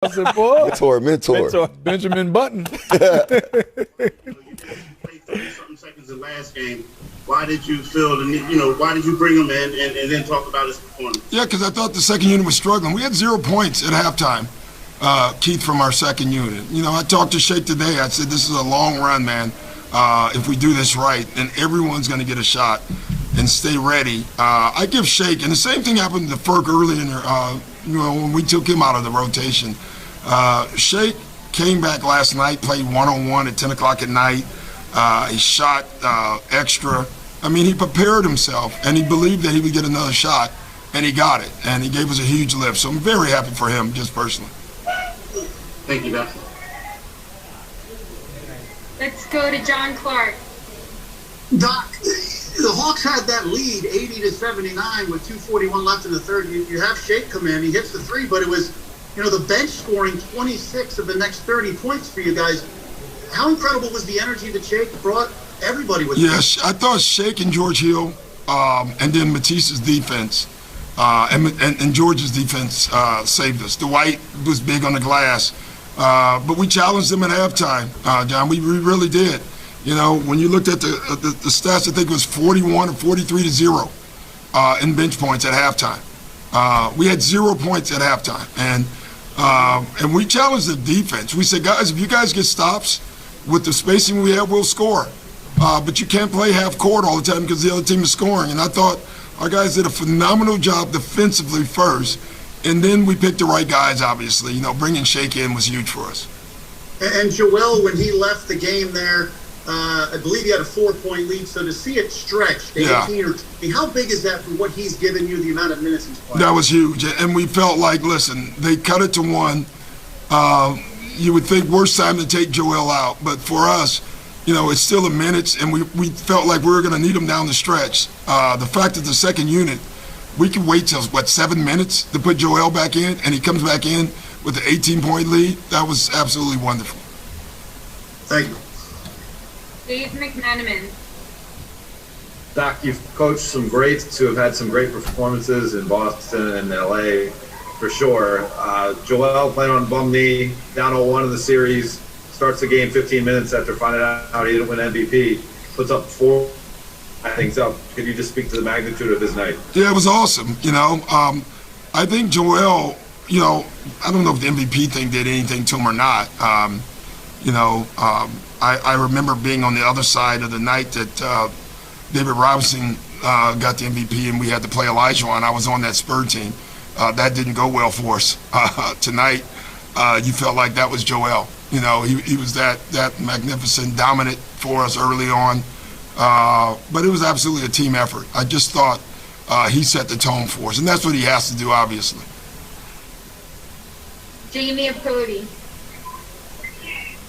I said, boy. Mentor. Benjamin Button. Something seconds in last game. Why did you feel the need, why did you bring him in and then talk about his performance? Yeah, because I thought the second unit was struggling. We had 0 points at halftime, Keith, from our second unit. I talked to Shake today. I said, this is a long run, man. If we do this right, then everyone's going to get a shot and stay ready. I give Shake, and the same thing happened to Ferk early in when we took him out of the rotation. Shake came back last night, played one-on-one at 10 o'clock at night. He shot extra. I mean, he prepared himself, and he believed that he would get another shot, and he got it, and he gave us a huge lift. So I'm very happy for him, just personally. Thank you, Doc. Let's go to John Clark. Doc, the Hawks had that lead, 80-79, with 2:41 left in the third. You have Shake come in, he hits the three, but it was, the bench scoring 26 of the next 30 points for you guys. How incredible was the energy that Shake brought everybody with him? Yes, I thought Shake and George Hill, and then Matisse's defense, and George's defense saved us. Dwight was big on the glass, but we challenged them at halftime, John. We really did. When you looked at the stats, I think it was 41 or 43-0 in bench points at halftime. We had 0 points at halftime, and we challenged the defense. We said, guys, if you guys get stops with the spacing we have, we'll score. But you can't play half court all the time because the other team is scoring. And I thought our guys did a phenomenal job defensively first, and then we picked the right guys, obviously. Bringing Shake in was huge for us. And Joel, when he left the game there, I believe he had a 4-point lead. So to see it stretched to 18 or 20, how big is that for what he's given you, the amount of minutes he's played? That was huge. And we felt like, listen, they cut it to 1. You would think worst time to take Joel out. But for us, it's still a minutes, and we felt like we were going to need him down the stretch. The fact that the second unit, we could wait till, 7 minutes to put Joel back in, and he comes back in with an 18-point lead. That was absolutely wonderful. Thank you. Dave McMenamin. Doc, you've coached some greats who have had some great performances in Boston and LA, for sure. Joel playing on bum knee, down 0-1 in the series, starts the game 15 minutes after finding out he didn't win MVP, puts up 4 things up. Could you just speak to the magnitude of his night? Yeah, it was awesome. I think Joel, I don't know if the MVP thing did anything to him or not. I remember being on the other side of the night that David Robinson got the MVP and we had to play Elijah on. I was on that Spur team. That didn't go well for us. Tonight, you felt like that was Joel. He was that magnificent, dominant for us early on. But it was absolutely a team effort. I just thought he set the tone for us, and that's what he has to do, obviously. Jamie Apodi.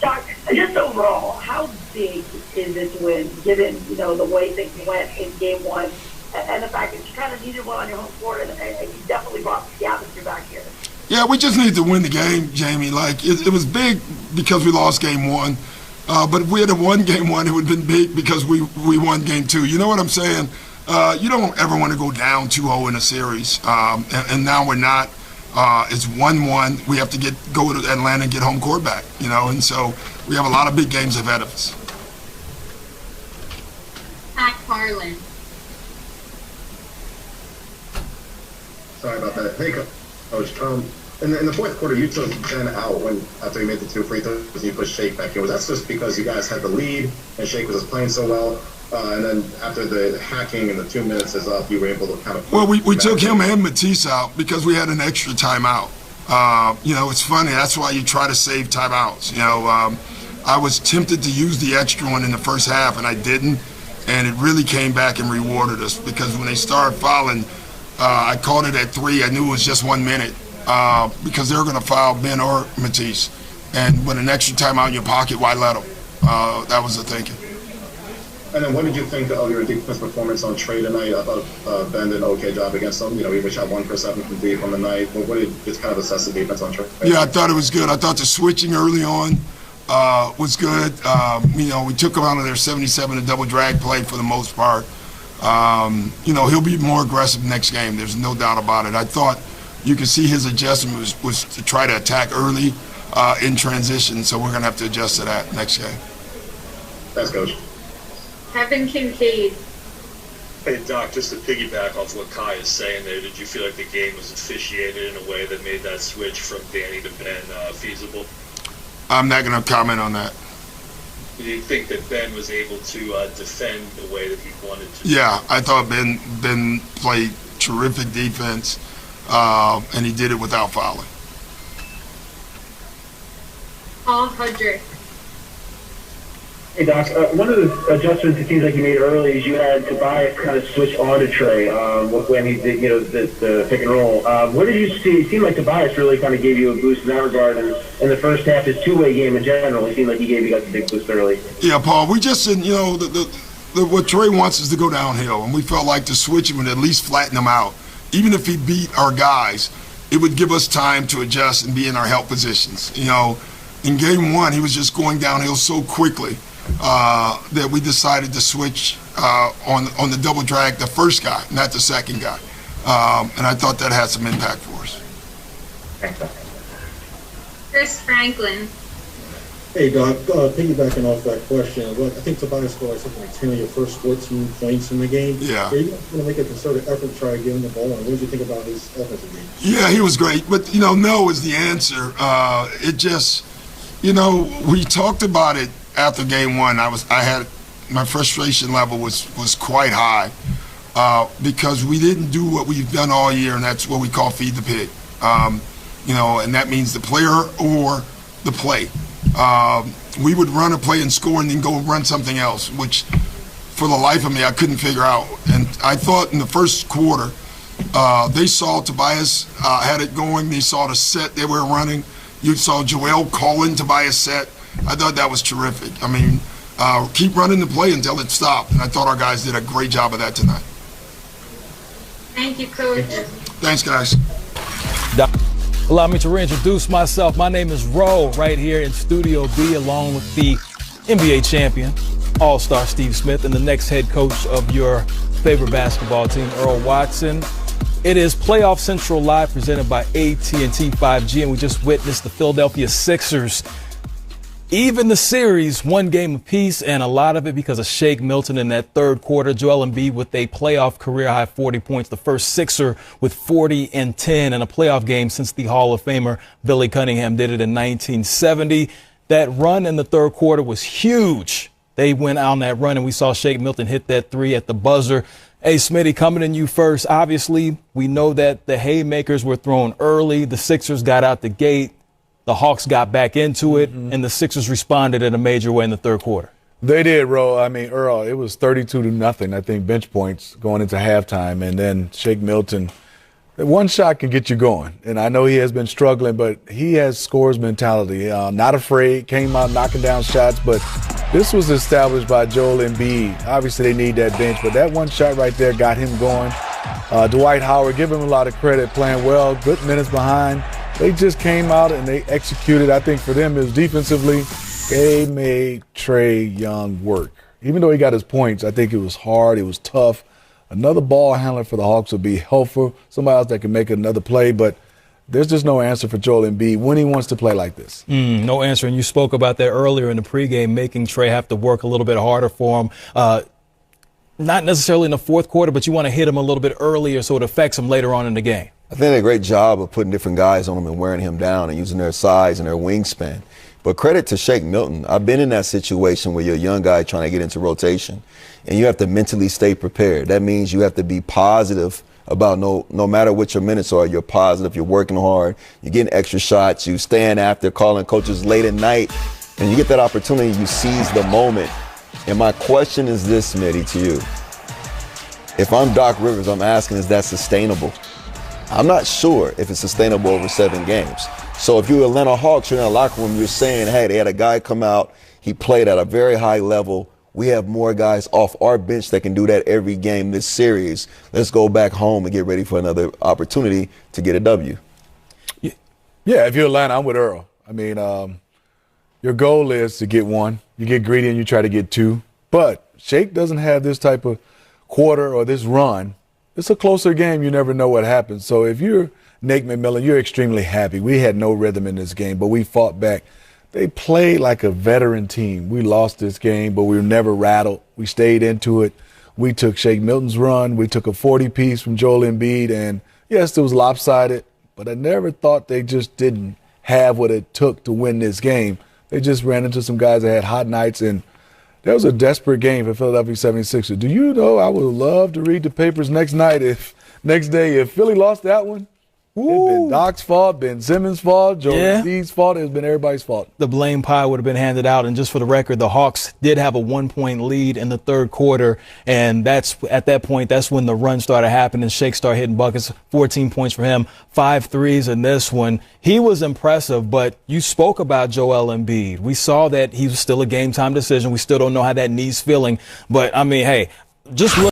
Doc, just overall, how big is it to win, given, the way things went in game 1, and the fact that you kind of needed one on your home court, and you definitely brought the atmosphere back here? Yeah, we just needed to win the game, Jamie. It was big because we lost game 1. But if we had won game 1, it would have been big because we won game 2. You know what I'm saying? You don't ever want to go down 2-0 in a series. And now we're not. It's 1-1. We have to go to Atlanta and get home court back, and so we have a lot of big games ahead of us. Pat Carlin. Sorry about that. Hey, Coach. In the fourth quarter, you took Ben out after he made the 2 free throws and you put Shake back in. Was that just because you guys had the lead and Shake was playing so well? And then after the hacking and the 2 minutes is up, you were able to kind of... Well, we took him and Matisse out because we had an extra timeout. It's funny. That's why you try to save timeouts. I was tempted to use the extra one in the first half, and I didn't. And it really came back and rewarded us because when they started fouling, I called it at 3. I knew it was just 1 minute because they were going to foul Ben or Matisse. And with an extra timeout in your pocket, why let them? That was the thinking. And then what did you think of your defense performance on Trey tonight? I thought Ben did an okay job against them. We shot 1 for 7 from deep on the night. But what did you just kind of assess the defense on Trey? Yeah, I thought it was good. I thought the switching early on was good. We took them out of their 77 and double drag play for the most part. He'll be more aggressive next game. There's no doubt about it. I thought you can see his adjustment was to try to attack early in transition. So we're going to have to adjust to that next game. Thanks, Coach. Kevin Kincaid. Hey, Doc, just to piggyback off what Kai is saying there, did you feel like the game was officiated in a way that made that switch from Danny to Ben feasible? I'm not going to comment on that. Do you think that Ben was able to defend the way that he wanted to? Yeah, I thought Ben played terrific defense, and he did it without fouling. Paul Hudrick. Hey, Doc, one of the adjustments it seems like you made early is you had Tobias kind of switch on to Trey when he did, the pick and roll. What did you see? It seemed like Tobias really kind of gave you a boost in that regard. And in the first half, his two-way game in general, it seemed like he gave you guys a big boost early. Yeah, Paul, we just said, what Trey wants is to go downhill, and we felt like to switch him would at least flatten him out. Even if he beat our guys, it would give us time to adjust and be in our help positions. In game one, he was just going downhill so quickly that we decided to switch on the double drag the first guy, not the second guy. And I thought that had some impact for us. Chris Franklin. Hey, Doc, piggybacking off that question, I think Tobias scored something like 10 of your first 14 points in the game. Yeah. Are you going to make a concerted effort to try to get him the ball? And what did you think about his offensive game? Yeah, he was great. But, no is the answer. It just, we talked about it after game one. My frustration level was quite high because we didn't do what we've done all year, and that's what we call feed the pig. And that means the player or the play. We would run a play and score and then go run something else, which for the life of me I couldn't figure out. And I thought in the first quarter they saw Tobias had it going. They saw the set they were running. You saw Joel calling Tobias set. I thought that was terrific. I mean, keep running the play until it stopped. And I thought our guys did a great job of that tonight. Thank you, Coach. Thanks, guys. Allow me to reintroduce myself. My name is Ro, right here in Studio B, along with the NBA champion, All-Star Steve Smith, and the next head coach of your favorite basketball team, Earl Watson. It is Playoff Central Live, presented by AT&T 5G, and we just witnessed the Philadelphia Sixers even the series, one game apiece, and a lot of it because of Shake Milton in that third quarter. Joel Embiid with a playoff career-high 40 points, the first Sixer with 40 and 10 in a playoff game since the Hall of Famer Billy Cunningham did it in 1970. That run in the third quarter was huge. They went on that run, and we saw Shake Milton hit that three at the buzzer. Hey, Smitty, coming in you first. Obviously, we know that the haymakers were thrown early. The Sixers got out the gate. The Hawks got back into it, and the Sixers responded in a major way in the third quarter. They did, Ro. I mean, Earl, it was 32-0, I think, bench points going into halftime. And then Shake Milton, one shot can get you going. And I know he has been struggling, but he has scores mentality. Not afraid, came out knocking down shots. But this was established by Joel Embiid. Obviously, they need that bench, but that one shot right there got him going. Dwight Howard, give him a lot of credit, playing well, good minutes behind. They just came out and they executed. I think for them is defensively, they made Trey Young work. Even though he got his points, I think it was hard, it was tough. Another ball handler for the Hawks would be helpful, somebody else that can make another play, but there's just no answer for Joel Embiid when he wants to play like this. No answer, and you spoke about that earlier in the pregame, making Trey have to work a little bit harder for him. Not necessarily in the fourth quarter, but you want to hit him a little bit earlier so it affects him later on in the game. I think they did a great job of putting different guys on him and wearing him down and using their size and their wingspan. But credit to Shake Milton. I've been in that situation where you're a young guy trying to get into rotation, and you have to mentally stay prepared. That means you have to be positive about no matter what your minutes are, you're positive, you're working hard, you're getting extra shots, you stand after calling coaches late at night, and you get that opportunity, you seize the moment. And my question is this, Smitty, to you. If I'm Doc Rivers, I'm asking, is that sustainable? I'm not sure if it's sustainable over 7 games. So if you're Atlanta Hawks, you're in a locker room, you're saying, hey, they had a guy come out, he played at a very high level. We have more guys off our bench that can do that every game this series. Let's go back home and get ready for another opportunity to get a W. Yeah, if you're Atlanta, I'm with Earl. I mean, your goal is to get 1. You get greedy and you try to get 2. But Shake doesn't have this type of quarter or this run. It's a closer game. You never know what happens. So if you're Nate McMillan, you're extremely happy. We had no rhythm in this game, but we fought back. They played like a veteran team. We lost this game, but we were never rattled. We stayed into it. We took Shake Milton's run. We took a 40-piece from Joel Embiid, and yes, it was lopsided, but I never thought they just didn't have what it took to win this game. They just ran into some guys that had hot nights, and that was a desperate game for Philadelphia 76ers. Do you know I would love to read the papers next day if Philly lost that one? It's been Doc's fault, Ben Simmons' fault, Joel Embiid's fault. It's been everybody's fault. The blame pie would have been handed out. And just for the record, the Hawks did have a 1-point lead in the third quarter. And at that point, that's when the run started happening. Shake started hitting buckets, 14 points for him, 5 threes in this one. He was impressive, but you spoke about Joel Embiid. We saw that he was still a game time decision. We still don't know how that knee's feeling. But, I mean, hey, just look.